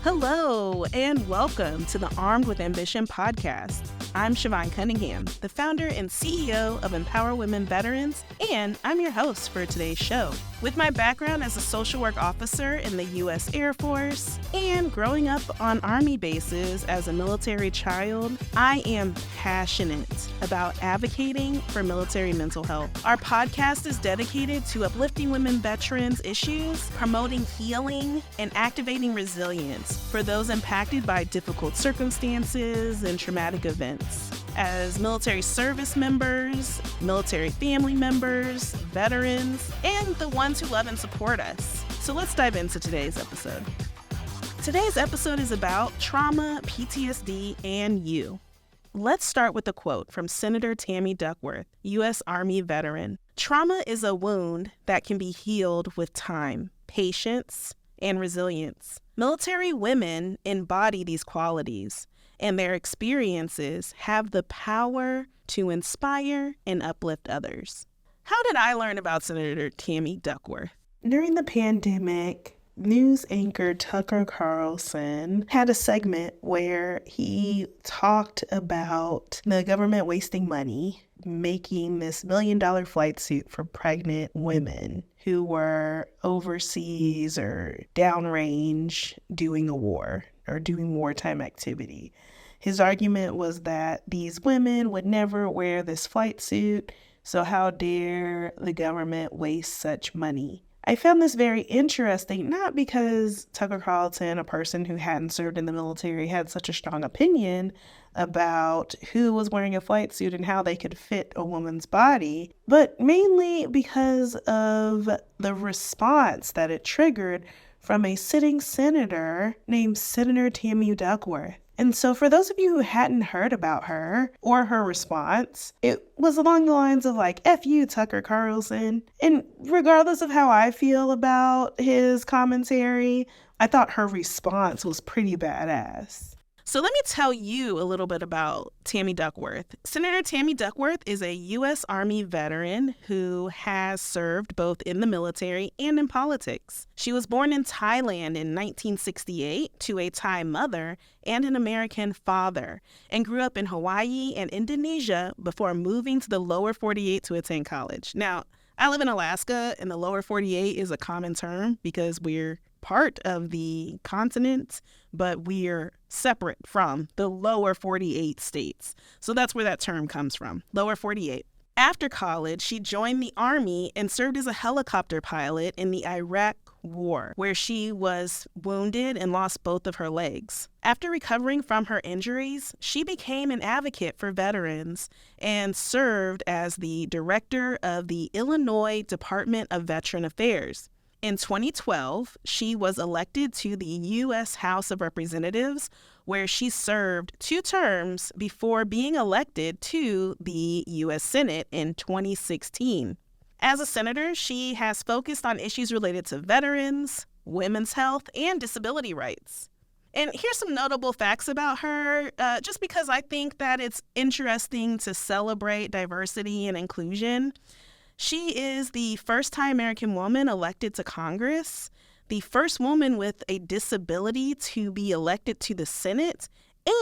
Hello, and welcome to the Armed with Ambition podcast. I'm Siobhan Cunningham, the founder and CEO of Empower Women Veterans, and I'm your host for today's show. With my background as a social work officer in the U.S. Air Force and growing up on Army bases as a military child, I am passionate about advocating for military mental health. Our podcast is dedicated to uplifting women veterans issues, promoting healing, and activating resilience for those impacted by difficult circumstances and traumatic events. As military service members, military family members, veterans, and the ones who love and support us. So let's dive into today's episode. Today's episode is about trauma, PTSD, and you. Let's start with a quote from Senator Tammy Duckworth, U.S. Army veteran. Trauma is a wound that can be healed with time, patience, and resilience. Military women embody these qualities, and their experiences have the power to inspire and uplift others. How did I learn about Senator Tammy Duckworth? During the pandemic, news anchor Tucker Carlson had a segment where he talked about the government wasting money making this $1 million flight suit for pregnant women who were overseas or downrange doing a war or doing wartime activity. His argument was that these women would never wear this flight suit, so how dare the government waste such money? I found this very interesting, not because Tucker Carlson, a person who hadn't served in the military, had such a strong opinion about who was wearing a flight suit and how they could fit a woman's body, but mainly because of the response that it triggered from a sitting senator named Senator Tammy Duckworth. And so for those of you who hadn't heard about her or her response, it was along the lines of like, F you, Tucker Carlson. And regardless of how I feel about his commentary, I thought her response was pretty badass. So let me tell you a little bit about Tammy Duckworth. Senator Tammy Duckworth is a U.S. Army veteran who has served both in the military and in politics. She was born in Thailand in 1968 to a Thai mother and an American father, and grew up in Hawaii and Indonesia before moving to the lower 48 to attend college. Now, I live in Alaska, and the lower 48 is a common term because we're part of the continent, but we're separate from the lower 48 states. So that's where that term comes from, lower 48. After college, she joined the Army and served as a helicopter pilot in the Iraq War, where she was wounded and lost both of her legs. After recovering from her injuries, she became an advocate for veterans and served as the director of the Illinois Department of Veteran Affairs. In 2012, she was elected to the U.S. House of Representatives, where she served 2 terms before being elected to the U.S. Senate in 2016. As a senator, she has focused on issues related to veterans, women's health, and disability rights. And here's some notable facts about her, just because I think that it's interesting to celebrate diversity and inclusion. She is the first Thai American woman elected to Congress, the first woman with a disability to be elected to the Senate,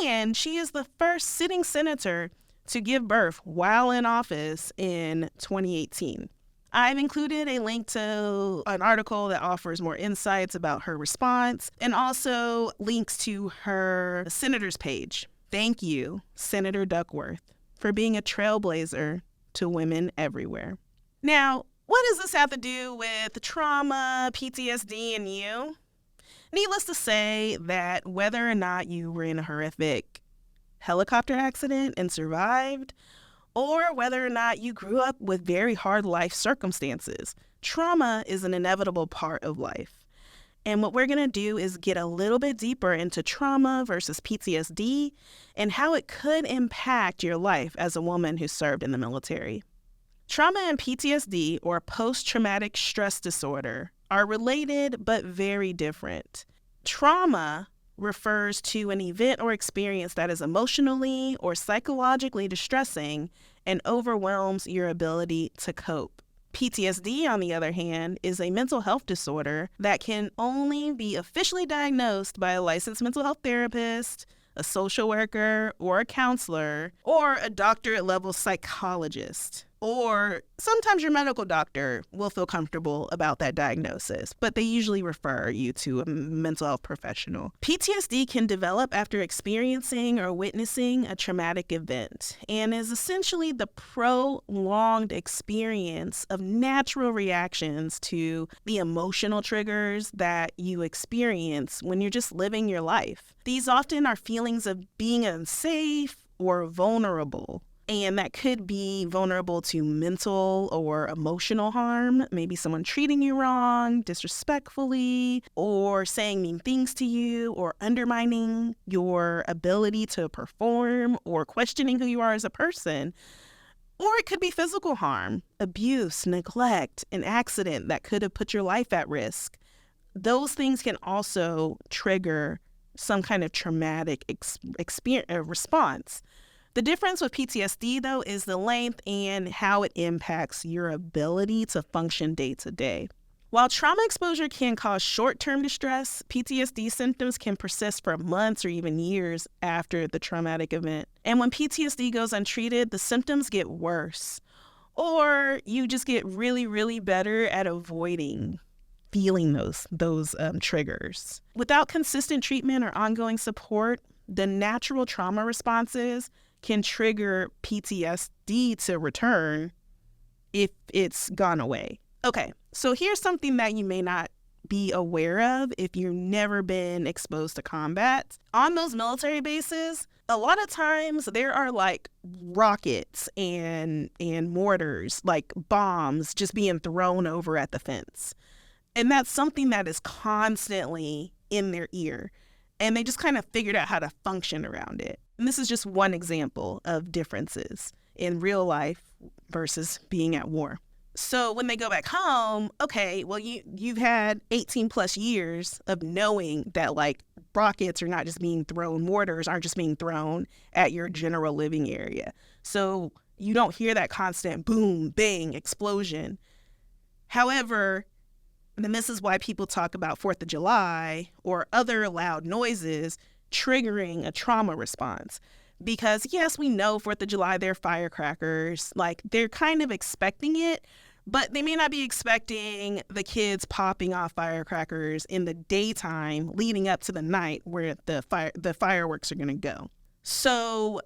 and she is the first sitting senator to give birth while in office in 2018. I've included a link to an article that offers more insights about her response and also links to her senator's page. Thank you, Senator Duckworth, for being a trailblazer to women everywhere. Now, what does this have to do with trauma, PTSD, and you? Needless to say that whether or not you were in a horrific helicopter accident and survived, or whether or not you grew up with very hard life circumstances, trauma is an inevitable part of life. And what we're going to do is get a little bit deeper into trauma versus PTSD and how it could impact your life as a woman who served in the military. Trauma and PTSD, or post-traumatic stress disorder, are related but very different. Trauma refers to an event or experience that is emotionally or psychologically distressing and overwhelms your ability to cope. PTSD, on the other hand, is a mental health disorder that can only be officially diagnosed by a licensed mental health therapist, a social worker, or a counselor, or a doctorate-level psychologist. Or sometimes your medical doctor will feel comfortable about that diagnosis, but they usually refer you to a mental health professional. PTSD can develop after experiencing or witnessing a traumatic event and is essentially the prolonged experience of natural reactions to the emotional triggers that you experience when you're just living your life. These often are feelings of being unsafe or vulnerable. And that could be vulnerable to mental or emotional harm, maybe someone treating you wrong, disrespectfully, or saying mean things to you, or undermining your ability to perform, or questioning who you are as a person. Or it could be physical harm, abuse, neglect, an accident that could have put your life at risk. Those things can also trigger some kind of traumatic response. The difference with PTSD, though, is the length and how it impacts your ability to function day to day. While trauma exposure can cause short-term distress, PTSD symptoms can persist for months or even years after the traumatic event. And when PTSD goes untreated, the symptoms get worse, or you just get really, really better at avoiding feeling those triggers. Without consistent treatment or ongoing support, the natural trauma responses can trigger PTSD to return if it's gone away. Okay, so here's something that you may not be aware of if you've never been exposed to combat. On those military bases, a lot of times there are like rockets and mortars, like bombs just being thrown over at the fence. And that's something that is constantly in their ear. And they just kind of figured out how to function around it. And this is just one example of differences in real life versus being at war. So when they go back home, okay, well, you've had 18 plus years of knowing that like rockets are not just being thrown, mortars aren't just being thrown at your general living area. So you don't hear that constant boom, bang, explosion. However, and this is why people talk about 4th of July or other loud noises triggering a trauma response. Because yes, we know 4th of July, they're firecrackers. Like they're kind of expecting it, but they may not be expecting the kids popping off firecrackers in the daytime leading up to the night where the fireworks are going to go. So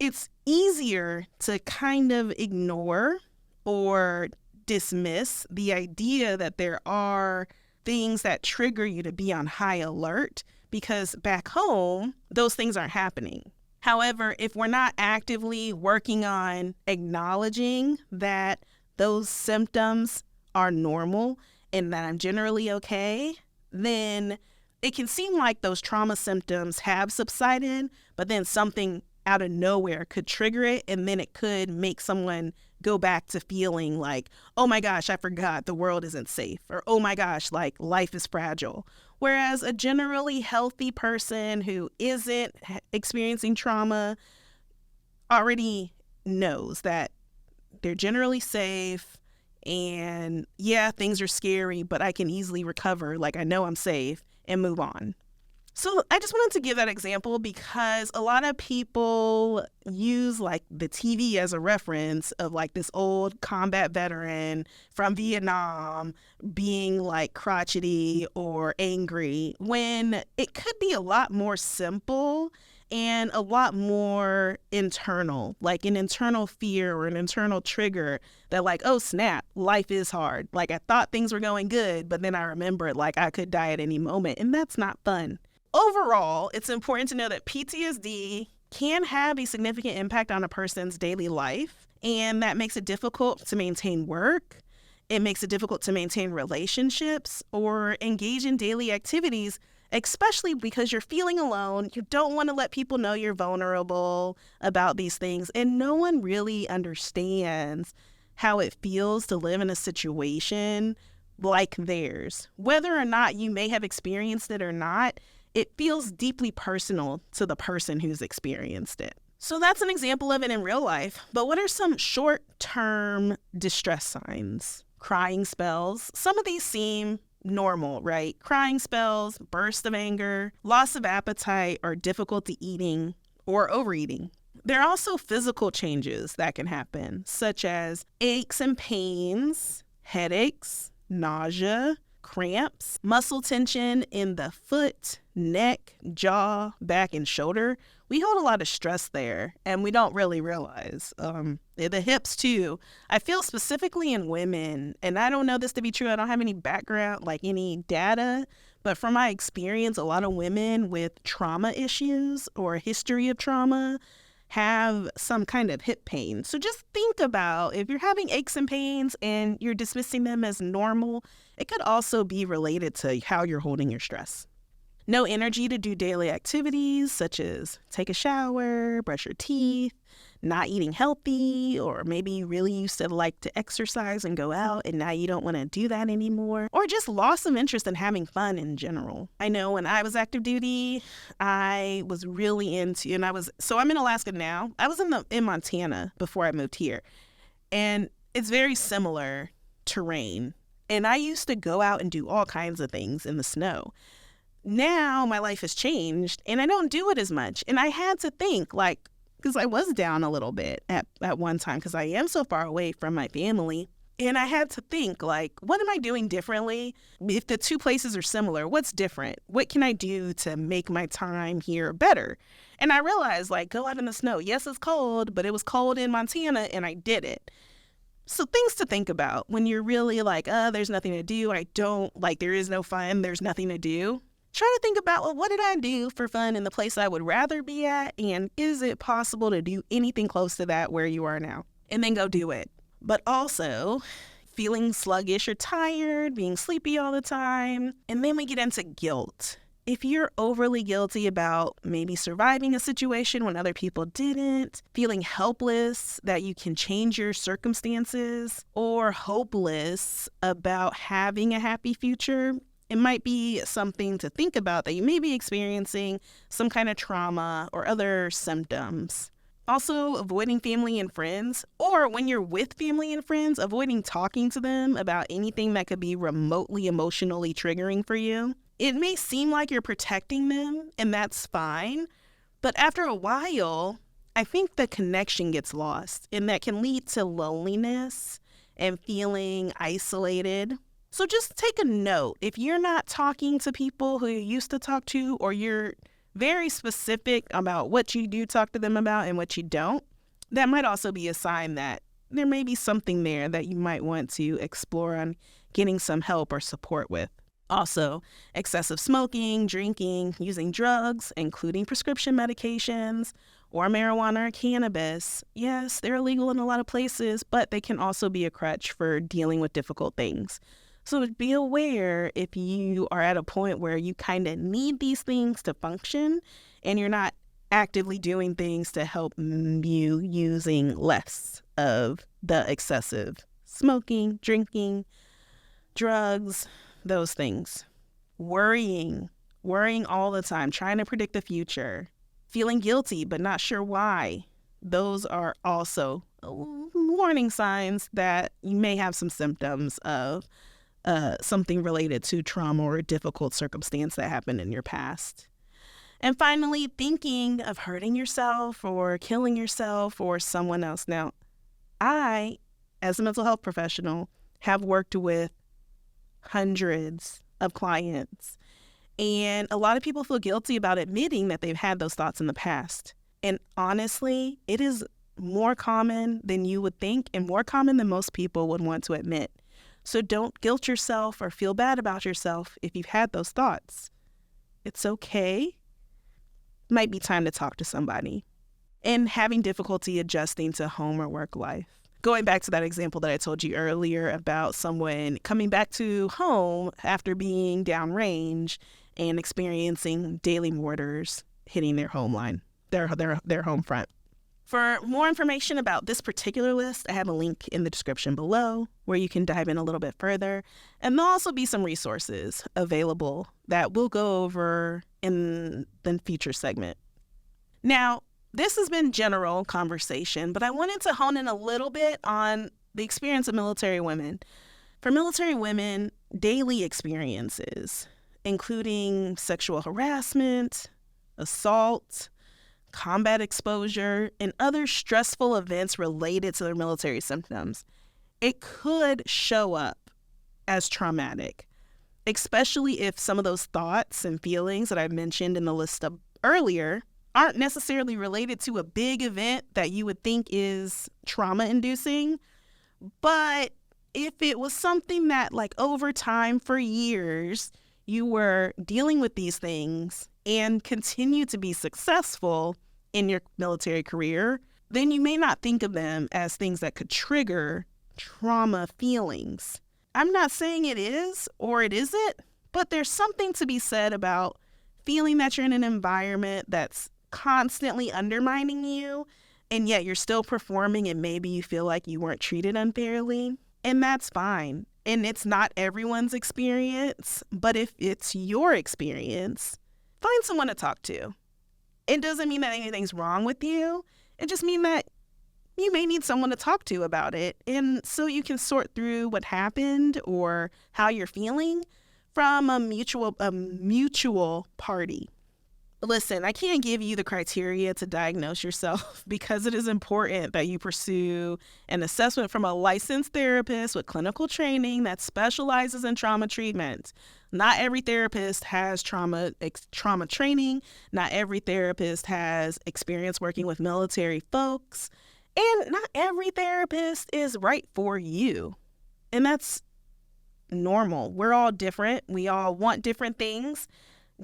it's easier to kind of ignore or dismiss the idea that there are things that trigger you to be on high alert because back home, those things aren't happening. However, if we're not actively working on acknowledging that those symptoms are normal and that I'm generally okay, then it can seem like those trauma symptoms have subsided, but then something out of nowhere could trigger it, and then it could make someone go back to feeling like, oh my gosh, I forgot the world isn't safe, or oh my gosh, like life is fragile. Whereas a generally healthy person who isn't experiencing trauma already knows that they're generally safe and yeah, things are scary, but I can easily recover. Like I know I'm safe and move on. So I just wanted to give that example because a lot of people use like the TV as a reference of like this old combat veteran from Vietnam being like crotchety or angry when it could be a lot more simple and a lot more internal, like an internal fear or an internal trigger that like, oh snap, life is hard. Like I thought things were going good, but then I remembered like I could die at any moment, and that's not fun. Overall, it's important to know that PTSD can have a significant impact on a person's daily life, and that makes it difficult to maintain work. It makes it difficult to maintain relationships or engage in daily activities, especially because you're feeling alone. You don't want to let people know you're vulnerable about these things, and no one really understands how it feels to live in a situation like theirs. Whether or not you may have experienced it or not, it feels deeply personal to the person who's experienced it. So that's an example of it in real life. But what are some short-term distress signs? crying spells. Some of these seem normal, right? Crying spells, bursts of anger, loss of appetite, or difficulty eating or overeating. There are also physical changes that can happen, such as aches and pains, headaches, nausea, cramps, muscle tension in the foot, neck, jaw, back, and shoulder. We hold a lot of stress there, and we don't really realize. The hips, too. I feel specifically in women, and I don't know this to be true. I don't have any background, like any data, but from my experience, a lot of women with trauma issues or a history of trauma have some kind of hip pain. So just think about if you're having aches and pains and you're dismissing them as normal, it could also be related to how you're holding your stress. No energy to do daily activities such as take a shower, brush your teeth, not eating healthy, or maybe you really used to like to exercise and go out and now you don't want to do that anymore, or just lost some interest in having fun in general. I know when I was active duty, I was really into, I'm in Alaska now. I was in Montana before I moved here, and it's very similar terrain. And I used to go out and do all kinds of things in the snow. Now my life has changed and I don't do it as much. And I had to think, because I was down a little bit at one time because I am so far away from my family. And I had to think, what am I doing differently? If the two places are similar, what's different? What can I do to make my time here better? And I realized, go out in the snow. Yes, it's cold, but it was cold in Montana and I did it. So things to think about when you're really there's nothing to do. There is no fun. There's nothing to do. Try to think about, what did I do for fun in the place I would rather be at? And is it possible to do anything close to that where you are now? And then go do it. But also feeling sluggish or tired, being sleepy all the time. And then we get into guilt. If you're overly guilty about maybe surviving a situation when other people didn't, feeling helpless that you can change your circumstances, or hopeless about having a happy future, it might be something to think about that you may be experiencing some kind of trauma or other symptoms. Also, avoiding family and friends, or when you're with family and friends, avoiding talking to them about anything that could be remotely emotionally triggering for you. It may seem like you're protecting them, and that's fine, but after a while, I think the connection gets lost, and that can lead to loneliness and feeling isolated. So just take a note. If you're not talking to people who you used to talk to, or you're very specific about what you do talk to them about and what you don't, that might also be a sign that there may be something there that you might want to explore on getting some help or support with. Also, excessive smoking, drinking, using drugs, including prescription medications, or marijuana or cannabis. Yes, they're illegal in a lot of places, but they can also be a crutch for dealing with difficult things. So be aware if you are at a point where you kind of need these things to function and you're not actively doing things to help you using less of the excessive smoking, drinking, drugs, those things. Worrying all the time, trying to predict the future, feeling guilty but not sure why. Those are also warning signs that you may have some symptoms of something related to trauma or a difficult circumstance that happened in your past. And finally, thinking of hurting yourself or killing yourself or someone else. Now, I, as a mental health professional, have worked with hundreds of clients, and a lot of people feel guilty about admitting that they've had those thoughts in the past. And honestly, it is more common than you would think and more common than most people would want to admit. So don't guilt yourself or feel bad about yourself if you've had those thoughts. It's okay. Might be time to talk to somebody. And having difficulty adjusting to home or work life. Going back to that example that I told you earlier about someone coming back to home after being downrange and experiencing daily mortars hitting their home line, their home front. For more information about this particular list, I have a link in the description below where you can dive in a little bit further. And there'll also be some resources available that we'll go over in the future segment. Now, this has been general conversation, but I wanted to hone in a little bit on the experience of military women. For military women, daily experiences, including sexual harassment, assault, combat exposure, and other stressful events related to their military symptoms, it could show up as traumatic, especially if some of those thoughts and feelings that I mentioned in the list earlier aren't necessarily related to a big event that you would think is trauma-inducing. But if it was something that, like, over time for years, you were dealing with these things and continue to be successful in your military career, then you may not think of them as things that could trigger trauma feelings. I'm not saying it is or it isn't, but there's something to be said about feeling that you're in an environment that's constantly undermining you, and yet you're still performing and maybe you feel like you weren't treated unfairly. And that's fine. And it's not everyone's experience, but if it's your experience, find someone to talk to. It doesn't mean that anything's wrong with you. It just means that you may need someone to talk to about it. And so you can sort through what happened or how you're feeling from a mutual party. Listen, I can't give you the criteria to diagnose yourself because it is important that you pursue an assessment from a licensed therapist with clinical training that specializes in trauma treatment. Not every therapist has trauma training. Not every therapist has experience working with military folks. And not every therapist is right for you. And that's normal. We're all different. We all want different things.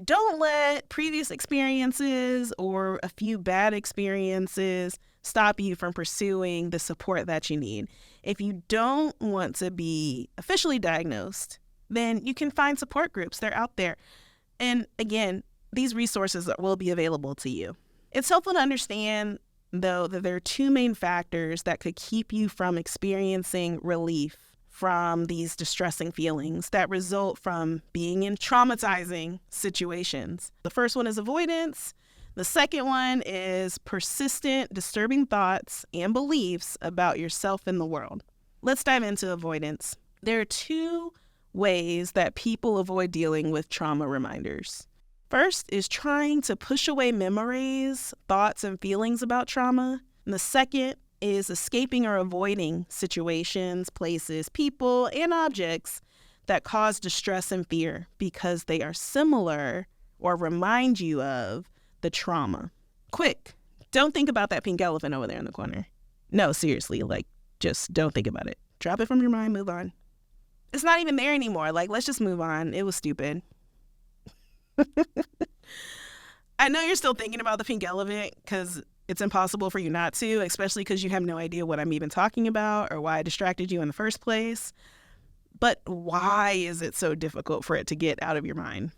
Don't let previous experiences or a few bad experiences stop you from pursuing the support that you need. If you don't want to be officially diagnosed, then you can find support groups. They're out there. And again, these resources will be available to you. It's helpful to understand, though, that there are two main factors that could keep you from experiencing relief from these distressing feelings that result from being in traumatizing situations. The first one is avoidance. The second one is persistent, disturbing thoughts and beliefs about yourself and the world. Let's dive into avoidance. There are two ways that people avoid dealing with trauma reminders. First is trying to push away memories, thoughts, and feelings about trauma. And the second is escaping or avoiding situations, places, people, and objects that cause distress and fear because they are similar or remind you of the trauma. Quick, don't think about that pink elephant over there in the corner. No, seriously, just don't think about it. Drop it from your mind, move on. It's not even there anymore. Let's just move on. It was stupid. I know you're still thinking about the pink elephant because it's impossible for you not to, especially because you have no idea what I'm even talking about or why I distracted you in the first place. But why is it so difficult for it to get out of your mind?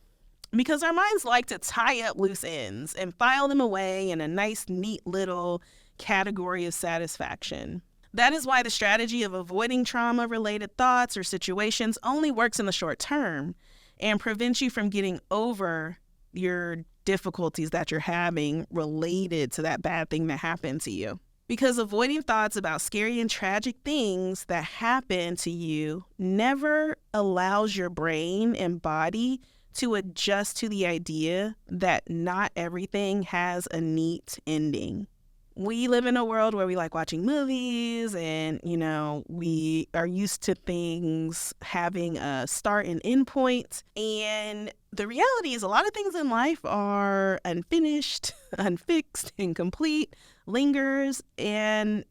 Because our minds like to tie up loose ends and file them away in a nice, neat little category of satisfaction. That is why the strategy of avoiding trauma-related thoughts or situations only works in the short term and prevents you from getting over your difficulties that you're having related to that bad thing that happened to you. Because avoiding thoughts about scary and tragic things that happen to you never allows your brain and body to adjust to the idea that not everything has a neat ending. We live in a world where we like watching movies and, we are used to things having a start and end point. And the reality is a lot of things in life are unfinished, unfixed, incomplete, lingers. And,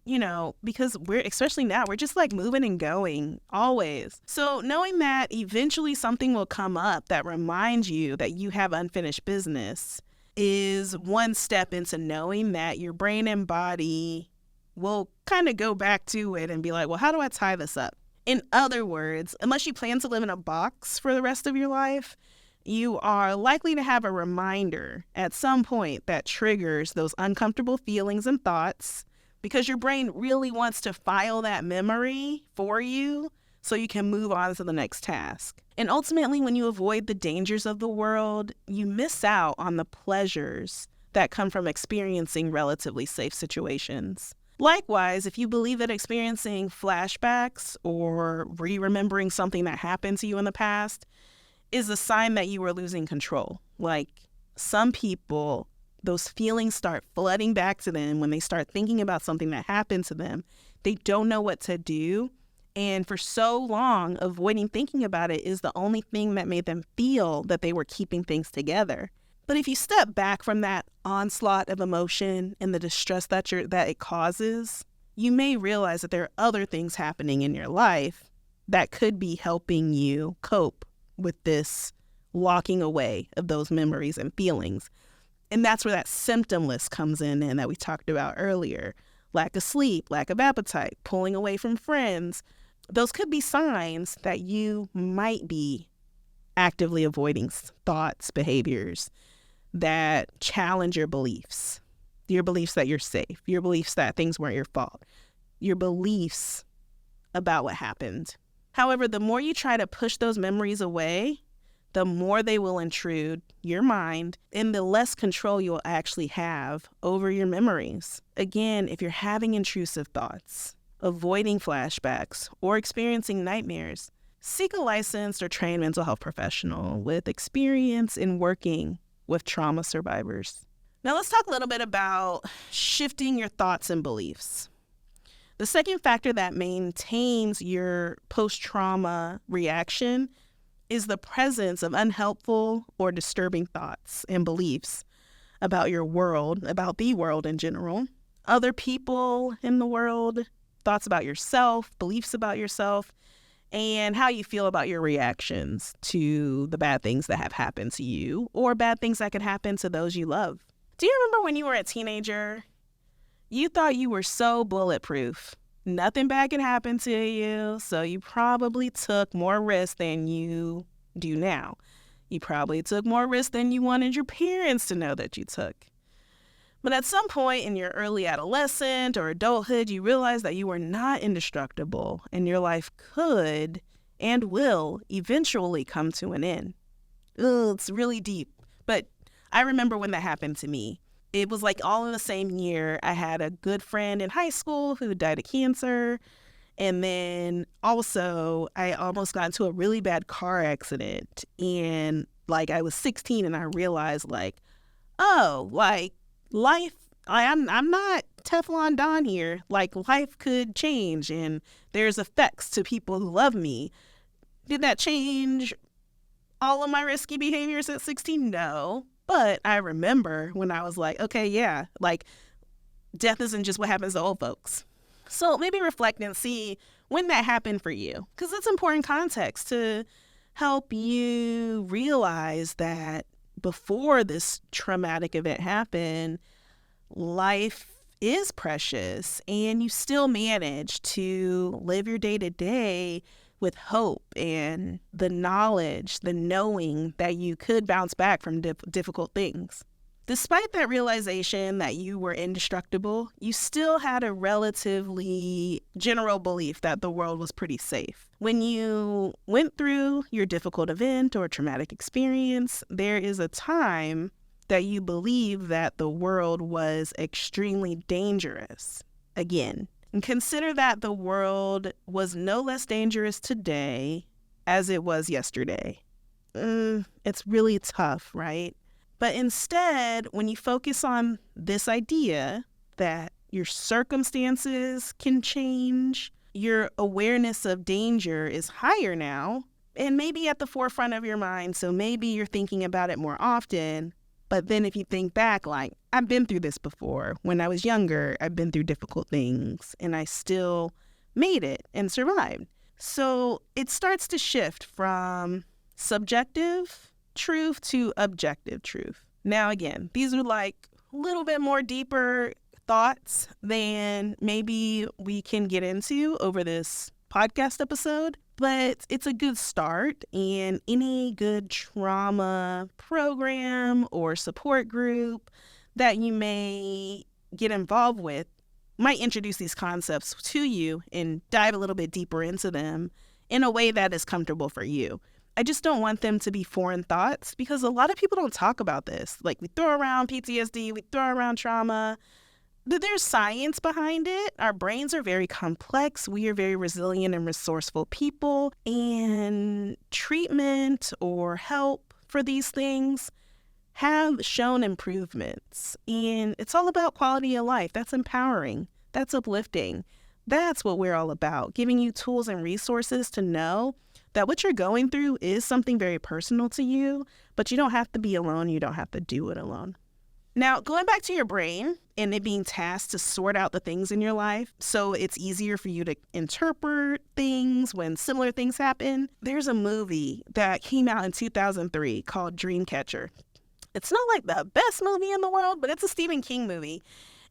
because especially now, we're just moving and going always. So knowing that eventually something will come up that reminds you that you have unfinished business is one step into knowing that your brain and body will kind of go back to it and be like, well, how do I tie this up? In other words, unless you plan to live in a box for the rest of your life, you are likely to have a reminder at some point that triggers those uncomfortable feelings and thoughts because your brain really wants to file that memory for you so you can move on to the next task. And ultimately, when you avoid the dangers of the world, you miss out on the pleasures that come from experiencing relatively safe situations. Likewise, if you believe that experiencing flashbacks or re-remembering something that happened to you in the past is a sign that you are losing control. Like some people, those feelings start flooding back to them when they start thinking about something that happened to them. They don't know what to do. And for so long, avoiding thinking about it is the only thing that made them feel that they were keeping things together. But if you step back from that onslaught of emotion and the distress that it causes, you may realize that there are other things happening in your life that could be helping you cope with this walking away of those memories and feelings. And that's where that symptom list comes in and that we talked about earlier. Lack of sleep, lack of appetite, pulling away from friends. Those could be signs that you might be actively avoiding thoughts, behaviors that challenge your beliefs that you're safe, your beliefs that things weren't your fault, your beliefs about what happened. However, the more you try to push those memories away, the more they will intrude your mind and the less control you'll actually have over your memories. Again, if you're having intrusive thoughts, avoiding flashbacks, or experiencing nightmares, seek a licensed or trained mental health professional with experience in working with trauma survivors. Now let's talk a little bit about shifting your thoughts and beliefs. The second factor that maintains your post-trauma reaction is the presence of unhelpful or disturbing thoughts and beliefs about your world, about the world in general, other people in the world, thoughts about yourself, beliefs about yourself, and how you feel about your reactions to the bad things that have happened to you or bad things that could happen to those you love. Do you remember when you were a teenager? You thought you were so bulletproof. Nothing bad could happen to you, so you probably took more risks than you do now. You probably took more risks than you wanted your parents to know that you took. But at some point in your early adolescent or adulthood, you realize that you are not indestructible and your life could and will eventually come to an end. Ugh, it's really deep. But I remember when that happened to me. It was like all in the same year. I had a good friend in high school who died of cancer. And then also I almost got into a really bad car accident. And like I was 16 and I realized like, oh, like, life, I'm not Teflon Don here. Like, life could change and there's effects to people who love me. Did that change all of my risky behaviors at 16? No. But I remember when I was like, okay, yeah, like death isn't just what happens to old folks. So maybe reflect and see when that happened for you, because it's important context to help you realize that before this traumatic event happened, life is precious and you still manage to live your day-to-day with hope and the knowledge, the knowing that you could bounce back from difficult things. Despite that realization that you were indestructible, you still had a relatively general belief that the world was pretty safe. When you went through your difficult event or traumatic experience, there is a time that you believe that the world was extremely dangerous. Again, and consider that the world was no less dangerous today as it was yesterday. It's really tough, right? But instead, when you focus on this idea that your circumstances can change, your awareness of danger is higher now, and maybe at the forefront of your mind, so maybe you're thinking about it more often. But then if you think back, like, I've been through this before. When I was younger, I've been through difficult things, and I still made it and survived. So it starts to shift from subjective truth to objective truth. Now, again, these are like a little bit more deeper thoughts than maybe we can get into over this podcast episode, but it's a good start, and any good trauma program or support group that you may get involved with might introduce these concepts to you and dive a little bit deeper into them in a way that is comfortable for you. I just don't want them to be foreign thoughts because a lot of people don't talk about this. Like, we throw around PTSD, we throw around trauma. There's science behind it. Our brains are very complex. We are very resilient and resourceful people. And treatment or help for these things have shown improvements. And it's all about quality of life. That's empowering. That's uplifting. That's what we're all about, giving you tools and resources to know that what you're going through is something very personal to you, but you don't have to be alone. You don't have to do it alone. Now, going back to your brain and it being tasked to sort out the things in your life so it's easier for you to interpret things when similar things happen, there's a movie that came out in 2003 called Dreamcatcher. It's not like the best movie in the world, but it's a Stephen King movie.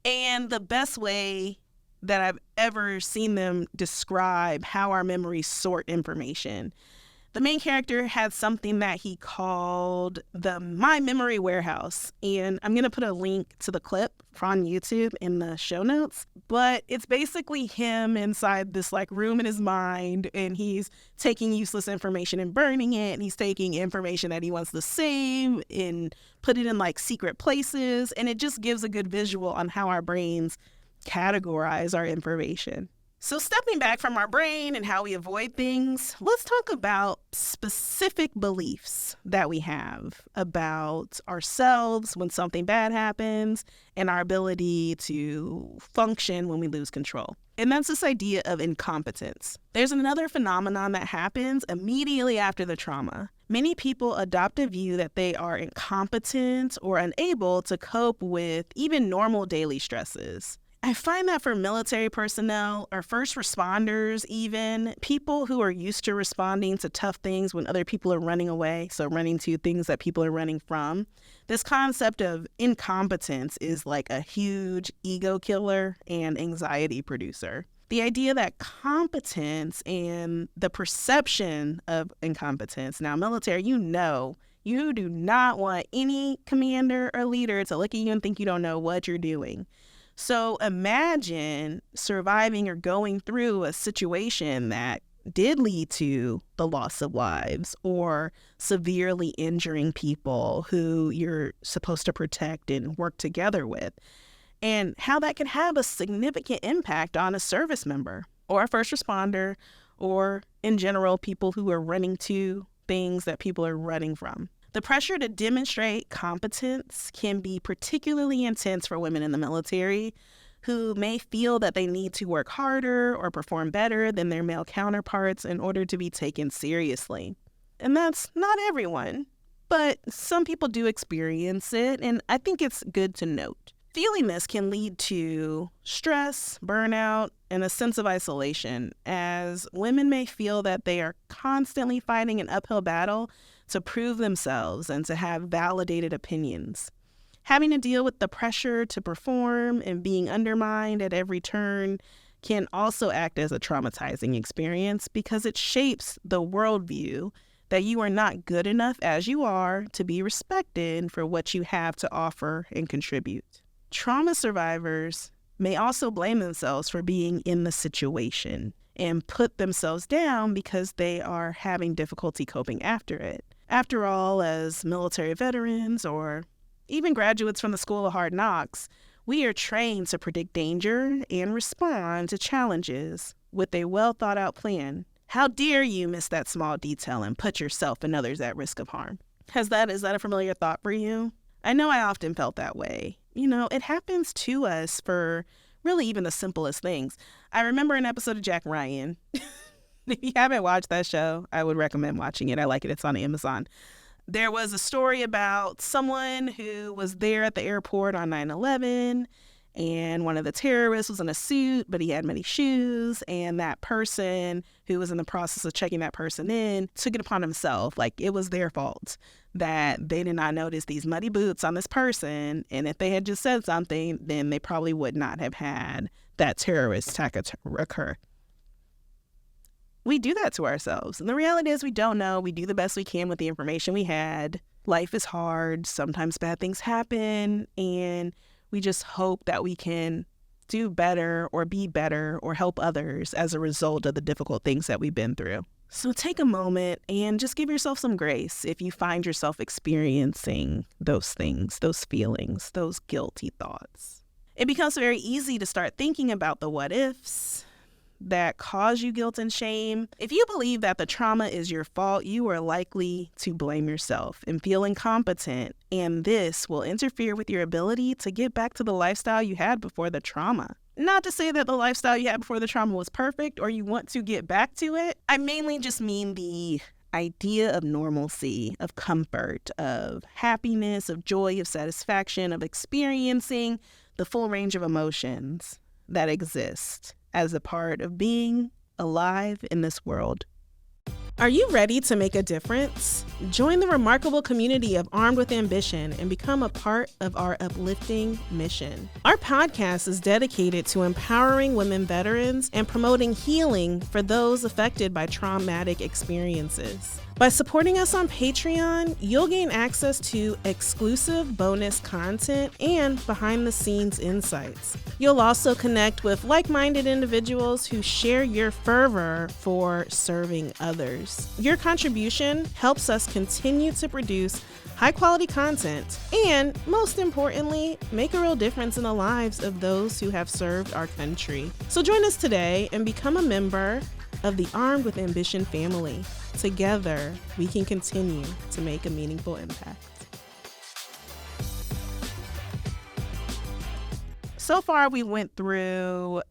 And the best way that I've ever seen them describe how our memories sort information. The main character had something that he called the My Memory Warehouse. And I'm going to put a link to the clip on YouTube in the show notes. But it's basically him inside this like room in his mind, and he's taking useless information and burning it. And he's taking information that he wants to save and put it in like secret places. And it just gives a good visual on how our brains categorize our information. So stepping back from our brain and how we avoid things, let's talk about specific beliefs that we have about ourselves when something bad happens and our ability to function when we lose control. And that's this idea of incompetence. There's another phenomenon that happens immediately after the trauma. Many people adopt a view that they are incompetent or unable to cope with even normal daily stresses. I find that for military personnel or first responders, even people who are used to responding to tough things when other people are running away, so running to things that people are running from, this concept of incompetence is like a huge ego killer and anxiety producer. The idea that competence and the perception of incompetence, now military, you do not want any commander or leader to look at you and think you don't know what you're doing. So imagine surviving or going through a situation that did lead to the loss of lives or severely injuring people who you're supposed to protect and work together with, and how that can have a significant impact on a service member or a first responder or, in general, people who are running to things that people are running from. The pressure to demonstrate competence can be particularly intense for women in the military who may feel that they need to work harder or perform better than their male counterparts in order to be taken seriously. And that's not everyone, but some people do experience it, and I think it's good to note. Feeling this can lead to stress, burnout, and a sense of isolation, as women may feel that they are constantly fighting an uphill battle to prove themselves and to have validated opinions. Having to deal with the pressure to perform and being undermined at every turn can also act as a traumatizing experience because it shapes the worldview that you are not good enough as you are to be respected for what you have to offer and contribute. Trauma survivors may also blame themselves for being in the situation and put themselves down because they are having difficulty coping after it. After all, as military veterans or even graduates from the School of Hard Knocks, we are trained to predict danger and respond to challenges with a well-thought-out plan. How dare you miss that small detail and put yourself and others at risk of harm? Is that a familiar thought for you? I know I often felt that way. It happens to us for really even the simplest things. I remember an episode of Jack Ryan. If you haven't watched that show, I would recommend watching it. I like it. It's on Amazon. There was a story about someone who was there at the airport on 9/11, and one of the terrorists was in a suit, but he had many shoes, and that person who was in the process of checking that person in took it upon himself, like it was their fault, that they did not notice these muddy boots on this person, and if they had just said something, then they probably would not have had that terrorist attack occur. We do that to ourselves. And the reality is we don't know. We do the best we can with the information we had. Life is hard. Sometimes bad things happen. And we just hope that we can do better or be better or help others as a result of the difficult things that we've been through. So take a moment and just give yourself some grace if you find yourself experiencing those things, those feelings, those guilty thoughts. It becomes very easy to start thinking about the what ifs that cause you guilt and shame. If you believe that the trauma is your fault, you are likely to blame yourself and feel incompetent, and this will interfere with your ability to get back to the lifestyle you had before the trauma. Not to say that the lifestyle you had before the trauma was perfect or you want to get back to it. I mainly just mean the idea of normalcy, of comfort, of happiness, of joy, of satisfaction, of experiencing the full range of emotions that exist as a part of being alive in this world. Are you ready to make a difference? Join the remarkable community of Armed with Ambition and become a part of our uplifting mission. Our podcast is dedicated to empowering women veterans and promoting healing for those affected by traumatic experiences. By supporting us on Patreon, you'll gain access to exclusive bonus content and behind-the-scenes insights. You'll also connect with like-minded individuals who share your fervor for serving others. Your contribution helps us continue to produce high-quality content and, most importantly, make a real difference in the lives of those who have served our country. So join us today and become a member of the Armed with Ambition family. Together, we can continue to make a meaningful impact. So far, we went through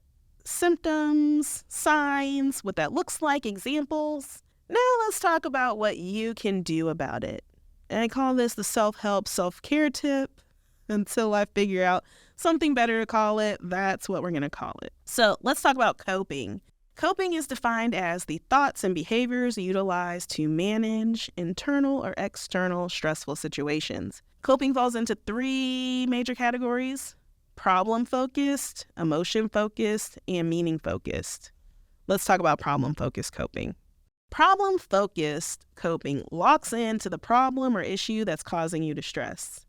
symptoms, signs, what that looks like, examples. Now let's talk about what you can do about it. And I call this the self-help, self-care tip. Until I figure out something better to call it, that's what we're going to call it. So let's talk about coping. Coping is defined as the thoughts and behaviors utilized to manage internal or external stressful situations. Coping falls into three major categories: problem-focused, emotion-focused, and meaning-focused. Let's talk about problem-focused coping. Problem-focused coping locks into the problem or issue that's causing you distress.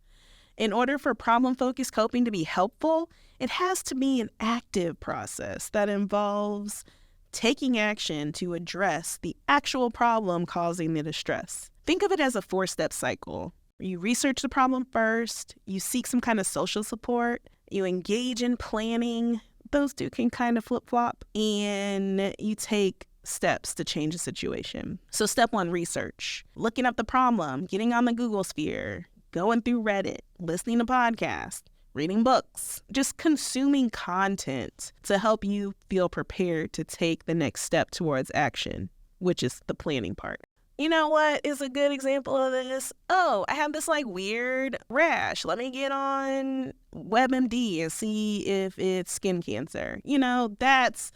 In order for problem-focused coping to be helpful, it has to be an active process that involves taking action to address the actual problem causing the distress. Think of it as a 4-step cycle. You research the problem first, you seek some kind of social support, you engage in planning, those two can kind of flip-flop, and you take steps to change the situation. So step 1, research. Looking up the problem, getting on the Google sphere, going through Reddit, listening to podcasts, reading books, just consuming content to help you feel prepared to take the next step towards action, which is the planning part. You know what is a good example of this? Oh, I have this weird rash. Let me get on WebMD and see if it's skin cancer. That's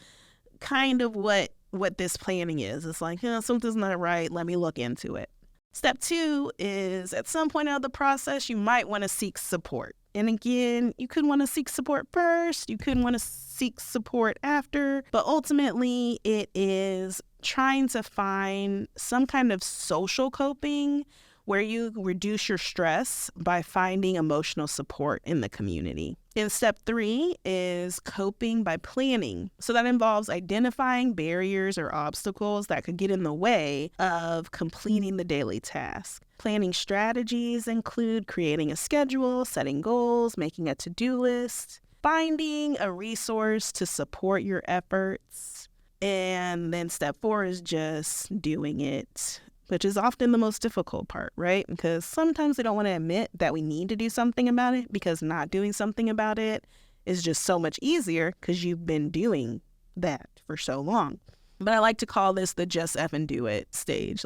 kind of what this planning is. It's something's not right. Let me look into it. Step 2 is at some point out of the process, you might want to seek support. And again, you could want to seek support first, you could want to seek support after, but ultimately it is trying to find some kind of social coping where you reduce your stress by finding emotional support in the community. And step 3 is coping by planning. So that involves identifying barriers or obstacles that could get in the way of completing the daily task. Planning strategies include creating a schedule, setting goals, making a to-do list, finding a resource to support your efforts. And then step 4 is just doing it, which is often the most difficult part, right? Because sometimes we don't want to admit that we need to do something about it because not doing something about it is just so much easier because you've been doing that for so long. But I like to call this the just effing do it stage.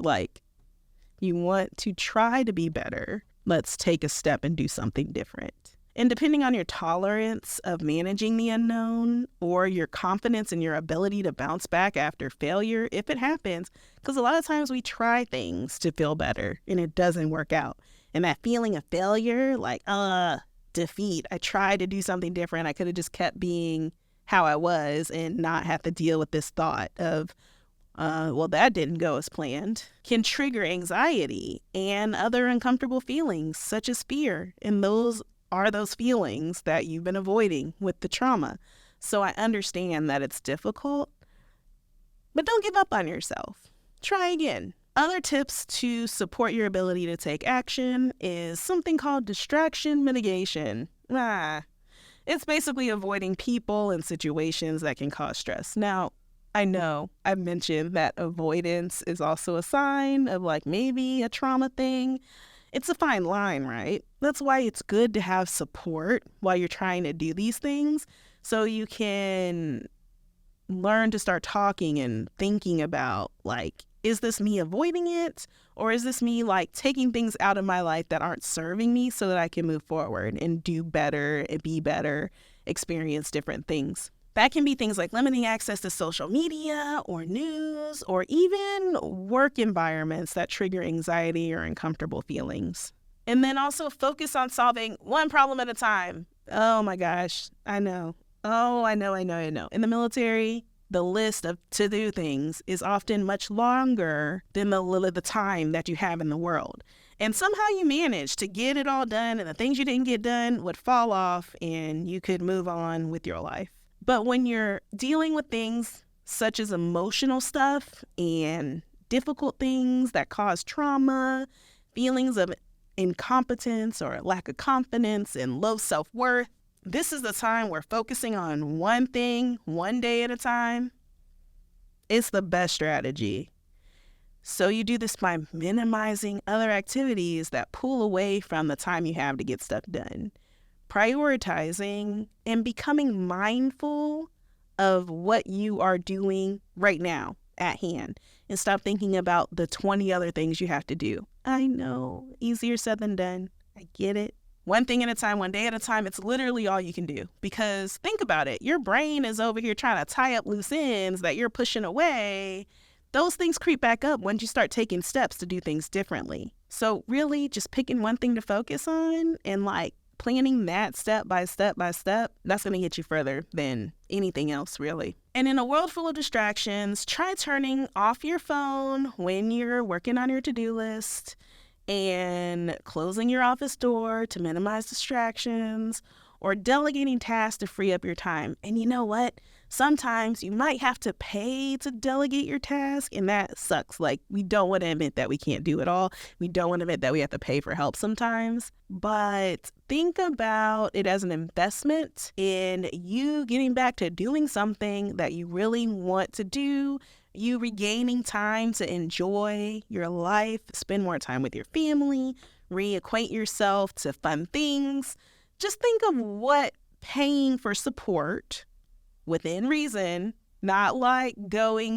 You want to try to be better, let's take a step and do something different. And depending on your tolerance of managing the unknown or your confidence in your ability to bounce back after failure, if it happens, because a lot of times we try things to feel better and it doesn't work out. And that feeling of failure, defeat, I tried to do something different. I could have just kept being how I was and not have to deal with this thought of, that didn't go as planned, can trigger anxiety and other uncomfortable feelings such as fear. And those are those feelings that you've been avoiding with the trauma. So I understand that it's difficult, but don't give up on yourself. Try again. Other tips to support your ability to take action is something called distraction mitigation. It's basically avoiding people and situations that can cause stress. Now, I know I've mentioned that avoidance is also a sign of like maybe a trauma thing. It's a fine line, right? That's why it's good to have support while you're trying to do these things so you can learn to start talking and thinking about like, is this me avoiding it? Or is this me like taking things out of my life that aren't serving me so that I can move forward and do better and be better, experience different things? That can be things like limiting access to social media or news or even work environments that trigger anxiety or uncomfortable feelings. And then also focus on solving one problem at a time. Oh my gosh, I know. Oh, I know. In the military, the list of to-do things is often much longer than the time that you have in the world. And somehow you manage to get it all done, and the things you didn't get done would fall off and you could move on with your life. But when you're dealing with things such as emotional stuff and difficult things that cause trauma, feelings of incompetence or lack of confidence and low self-worth, this is the time where focusing on one thing, one day at a time, is the best strategy. So you do this by minimizing other activities that pull away from the time you have to get stuff done. Prioritizing and becoming mindful of what you are doing right now at hand and stop thinking about the 20 other things you have to do. I know, easier said than done. I get it. One thing at a time, one day at a time, it's literally all you can do. Because think about it, your brain is over here trying to tie up loose ends that you're pushing away. Those things creep back up once you start taking steps to do things differently. So really just picking one thing to focus on and like planning that step by step, that's going to get you further than anything else, really. And in a world full of distractions, try turning off your phone when you're working on your to-do list and closing your office door to minimize distractions or delegating tasks to free up your time. And you know what? Sometimes you might have to pay to delegate your task, and that sucks. Like, we don't want to admit that we can't do it all. We don't want to admit that we have to pay for help sometimes. But think about it as an investment in you getting back to doing something that you really want to do, you regaining time to enjoy your life, spend more time with your family, reacquaint yourself to fun things. Just think of what paying for support within reason, not like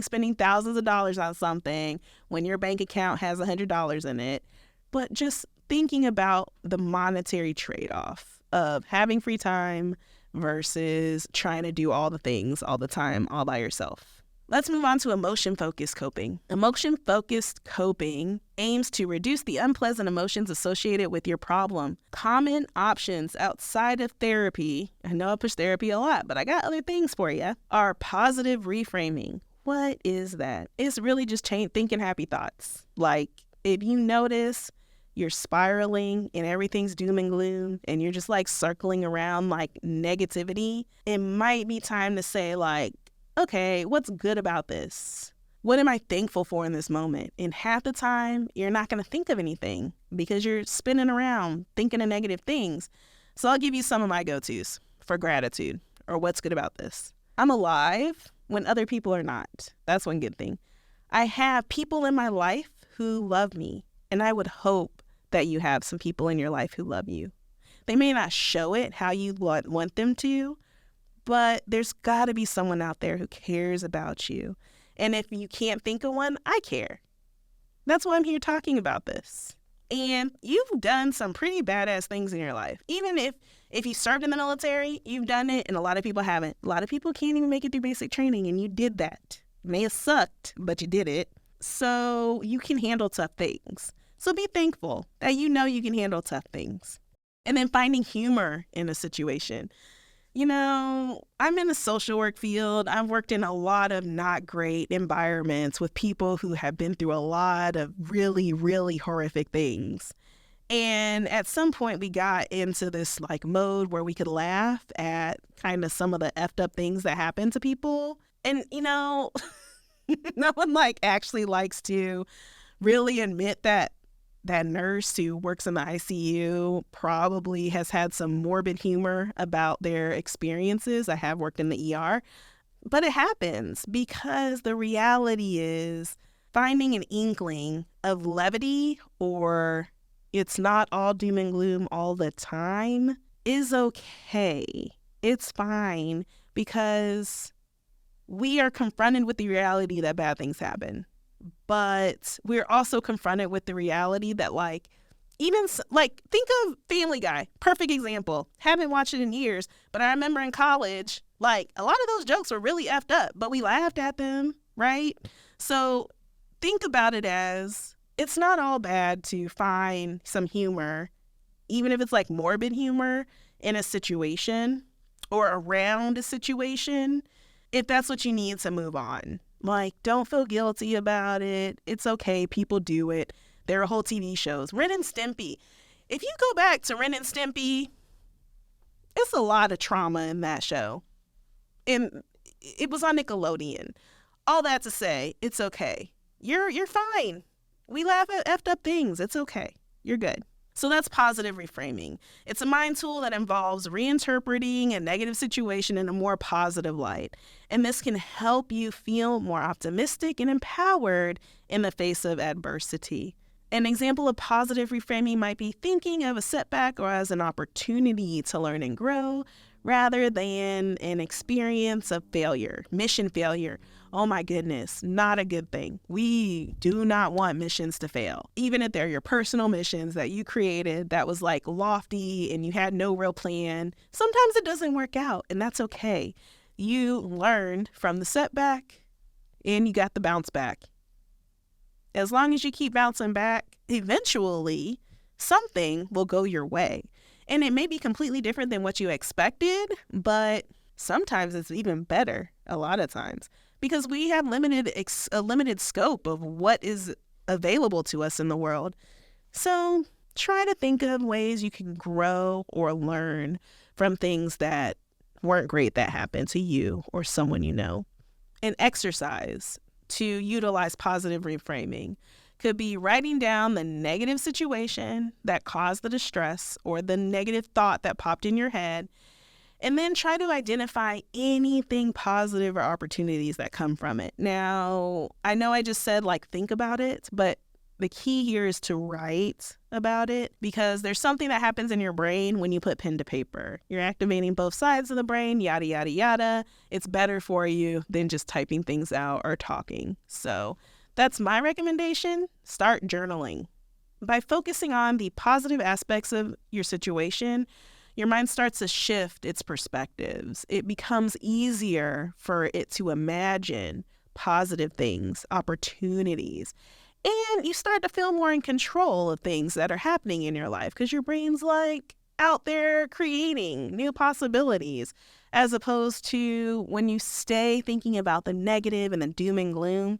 spending thousands of dollars on something when your bank account has $100 in it, but just thinking about the monetary trade-off of having free time versus trying to do all the things all the time all by yourself. Let's move on to emotion-focused coping. Emotion-focused coping aims to reduce the unpleasant emotions associated with your problem. Common options outside of therapy, I know I push therapy a lot, but I got other things for you, are positive reframing. What is that? It's really just thinking happy thoughts. Like, if you notice you're spiraling and everything's doom and gloom and you're just like circling around like negativity, it might be time to say like, okay, what's good about this? What am I thankful for in this moment? And half the time, you're not going to think of anything because you're spinning around thinking of negative things. So I'll give you some of my go-tos for gratitude or what's good about this. I'm alive when other people are not. That's one good thing. I have people in my life who love me, and I would hope that you have some people in your life who love you. They may not show it how you want them to, but there's got to be someone out there who cares about you. And if you can't think of one, I care. That's why I'm here talking about this. And you've done some pretty badass things in your life. Even if you served in the military, you've done it, and a lot of people haven't. A lot of people can't even make it through basic training, and you did that. It may have sucked, but you did it. So you can handle tough things. So be thankful that you know you can handle tough things. And then finding humor in a situation. You know, I'm in the social work field. I've worked in a lot of not great environments with people who have been through a lot of really, really horrific things. And at some point we got into this like mode where we could laugh at kind of some of the effed up things that happen to people. And, you know, no one like actually likes to really admit that that nurse who works in the ICU probably has had some morbid humor about their experiences. I have worked in the ER, but it happens because the reality is finding an inkling of levity, or it's not all doom and gloom all the time, is okay. It's fine, because we are confronted with the reality that bad things happen. But we're also confronted with the reality that, think of Family Guy, perfect example. Haven't watched it in years, but I remember in college, a lot of those jokes were really effed up, but we laughed at them, right? So think about it as it's not all bad to find some humor, even if it's morbid humor in a situation or around a situation, if that's what you need to move on. Don't feel guilty about it. It's okay. People do it. There are whole TV shows. Ren and Stimpy. If you go back to Ren and Stimpy, it's a lot of trauma in that show. And it was on Nickelodeon. All that to say, it's okay. You're fine. We laugh at effed up things. It's okay. You're good. So that's positive reframing. It's a mind tool that involves reinterpreting a negative situation in a more positive light. And this can help you feel more optimistic and empowered in the face of adversity. An example of positive reframing might be thinking of a setback or as an opportunity to learn and grow, rather than an experience of failure, mission failure. Oh my goodness, not a good thing. We do not want missions to fail. Even if they're your personal missions that you created that was lofty and you had no real plan, sometimes it doesn't work out, and that's okay. You learned from the setback and you got the bounce back. As long as you keep bouncing back, eventually something will go your way. And it may be completely different than what you expected, but sometimes it's even better, a lot of times, because we have a limited scope of what is available to us in the world. So try to think of ways you can grow or learn from things that weren't great that happened to you or someone you know. An exercise to utilize positive reframing could be writing down the negative situation that caused the distress or the negative thought that popped in your head, and then try to identify anything positive or opportunities that come from it. Now, I know I just said think about it, but the key here is to write about it, because there's something that happens in your brain when you put pen to paper. You're activating both sides of the brain, yada, yada, yada. It's better for you than just typing things out or talking. So that's my recommendation. Start journaling. By focusing on the positive aspects of your situation, your mind starts to shift its perspectives. It becomes easier for it to imagine positive things, opportunities, and you start to feel more in control of things that are happening in your life, because your brain's out there creating new possibilities, as opposed to when you stay thinking about the negative and the doom and gloom.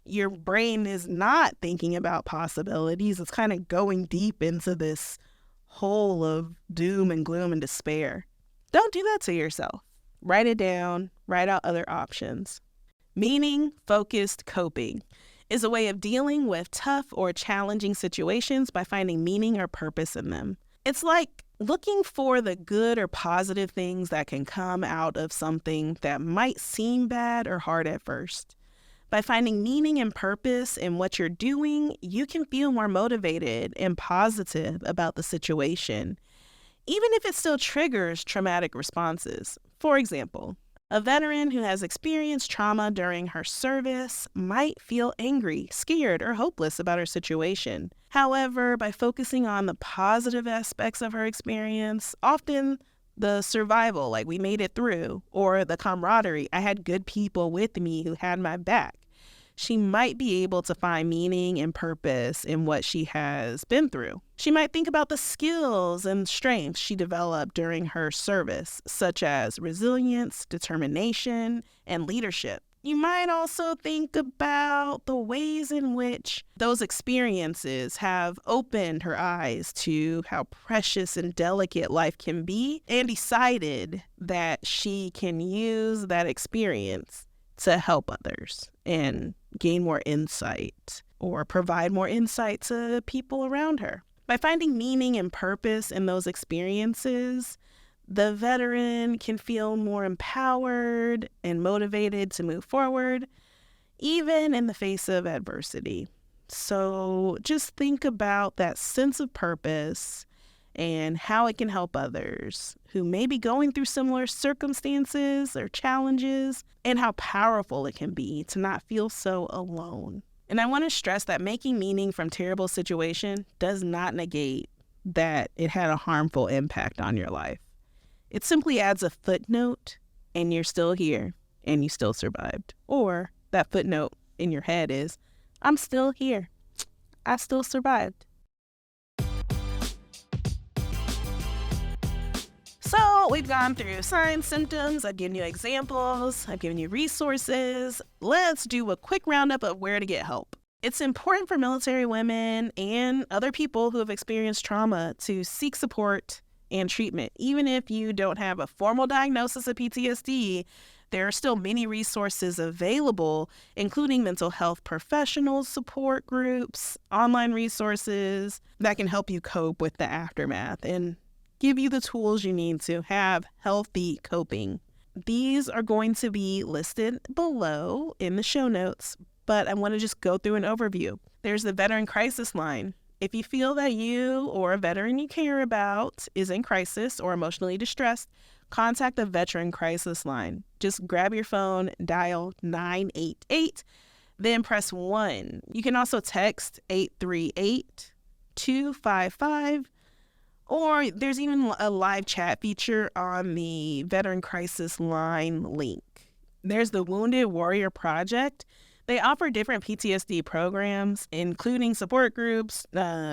Your brain is not thinking about possibilities. It's kind of going deep into this hole of doom and gloom and despair. Don't do that to yourself. Write it down. Write out other options. Meaning-focused coping is a way of dealing with tough or challenging situations by finding meaning or purpose in them. It's like looking for the good or positive things that can come out of something that might seem bad or hard at first. By finding meaning and purpose in what you're doing, you can feel more motivated and positive about the situation, even if it still triggers traumatic responses. For example, a veteran who has experienced trauma during her service might feel angry, scared, or hopeless about her situation. However, by focusing on the positive aspects of her experience, often the survival, we made it through, or the camaraderie, I had good people with me who had my back, she might be able to find meaning and purpose in what she has been through. She might think about the skills and strengths she developed during her service, such as resilience, determination, and leadership. You might also think about the ways in which those experiences have opened her eyes to how precious and delicate life can be, and decided that she can use that experience to help others and gain more insight or provide more insight to people around her. By finding meaning and purpose in those experiences, the veteran can feel more empowered and motivated to move forward, even in the face of adversity. So just think about that sense of purpose and how it can help others who may be going through similar circumstances or challenges, and how powerful it can be to not feel so alone. And I want to stress that making meaning from terrible situation does not negate that it had a harmful impact on your life. It simply adds a footnote, and you're still here, and you still survived. Or that footnote in your head is, I'm still here. I still survived. So we've gone through signs, symptoms, I've given you examples, I've given you resources. Let's do a quick roundup of where to get help. It's important for military women and other people who have experienced trauma to seek support and treatment. Even if you don't have a formal diagnosis of PTSD, there are still many resources available, including mental health professionals, support groups, online resources that can help you cope with the aftermath and give you the tools you need to have healthy coping. These are going to be listed below in the show notes, but I want to just go through an overview. There's the Veteran Crisis Line. If you feel that you or a veteran you care about is in crisis or emotionally distressed, contact the Veteran Crisis Line. Just grab your phone, dial 988, then press 1. You can also text 838-255, or there's even a live chat feature on the Veteran Crisis Line link. There's the Wounded Warrior Project. They offer different PTSD programs, including support groups,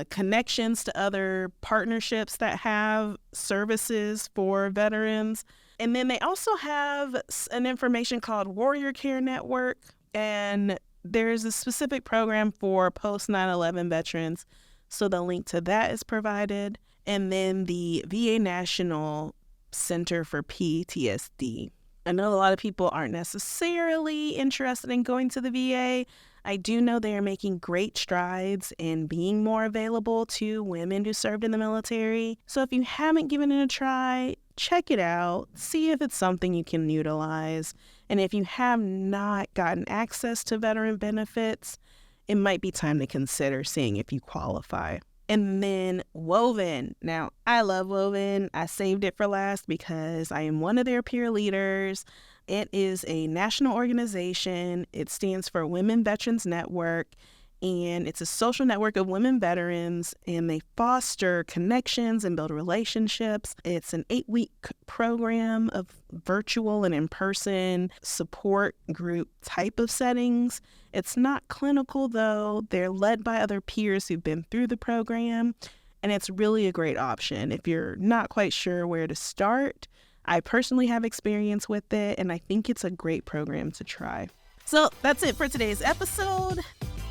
connections to other partnerships that have services for veterans. And then they also have an information called Warrior Care Network, and there's a specific program for post 9/11 veterans. So the link to that is provided. And then the VA National Center for PTSD. I know a lot of people aren't necessarily interested in going to the VA. I do know they are making great strides in being more available to women who served in the military. So if you haven't given it a try, check it out. See if it's something you can utilize. And if you have not gotten access to veteran benefits, it might be time to consider seeing if you qualify. And then Woven. Now, I love Woven. I saved it for last because I am one of their peer leaders. It is a national organization. It stands for Women Veterans Network, and it's a social network of women veterans, and they foster connections and build relationships. It's an 8-week program of virtual and in-person support group type of settings. It's not clinical, though. They're led by other peers who've been through the program, and it's really a great option if you're not quite sure where to start. I personally have experience with it, and I think it's a great program to try. So that's it for today's episode.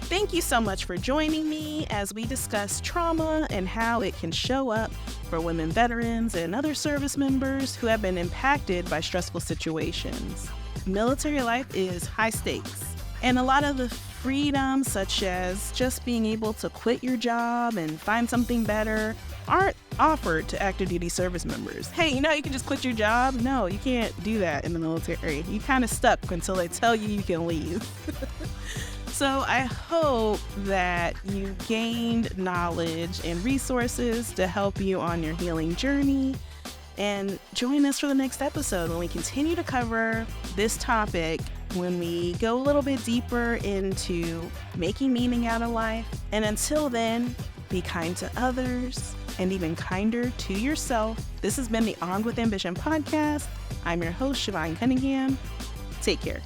Thank you so much for joining me as we discuss trauma and how it can show up for women veterans and other service members who have been impacted by stressful situations. Military life is high stakes, and a lot of the freedoms, such as just being able to quit your job and find something better, aren't offered to active duty service members. Hey, you can just quit your job? No, you can't do that in the military. You're kind of stuck until they tell you can leave. So I hope that you gained knowledge and resources to help you on your healing journey. And join us for the next episode when we continue to cover this topic, when we go a little bit deeper into making meaning out of life. And until then, be kind to others and even kinder to yourself. This has been the Armed with Ambition podcast. I'm your host, Siobhan Cunningham. Take care.